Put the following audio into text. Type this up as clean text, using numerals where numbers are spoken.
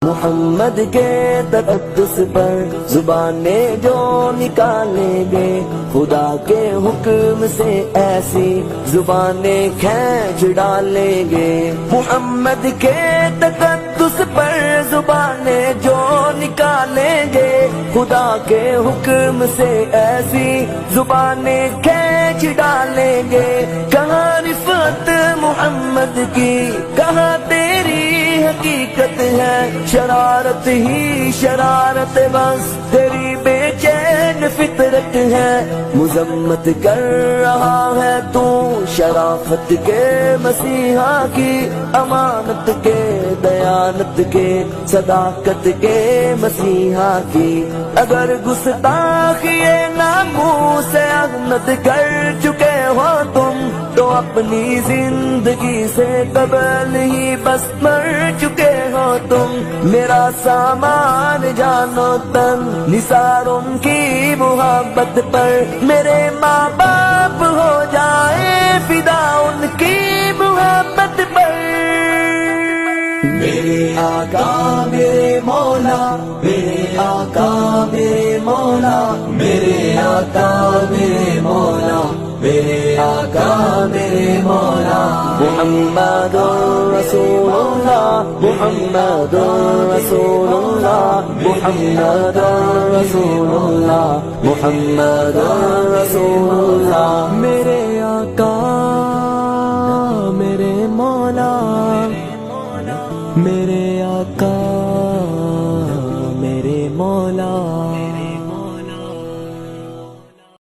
محمد کے تقدس پر زبانیں جو نکالیں گے، خدا کے حکم سے ایسی زبانیں کھینچ ڈالیں گے۔ محمد کے تقدس پر زبانیں جو نکالیں گے، خدا کے حکم سے ایسی زبانیں کھینچ ڈالیں گے۔ کہاں رفعت محمد کی، کہاں تیری حقیقت ہے، شرارت ہی شرارت بس تیری بے چین فطرت ہے۔ مذمت کر رہا ہے تو شرافت کے مسیحا کی، امانت کے دیانت کے صداقت کے مسیحا کی۔ اگر گستاخی ناموس احمد کر چکے ہو تم، تو اپنی زندگی سے قبل ہی بس مر چکے ہو تم۔ میرا سامان جانو تن نثار ان کی محبت پر، میرے ماں باپ ہو جائے فدا ان کی محبت پر۔ میرے آقا میرے مولا، میرے آقا میرے مولا، میرے آقا میرے مولا، میرے آقا میرے مولا۔ محمد رسول اللہ، محمد رسول اللہ، محمد رسول اللہ، محمد رسول اللہ۔ میرے آقا میرے مولا، میرے آقا میرے مولا۔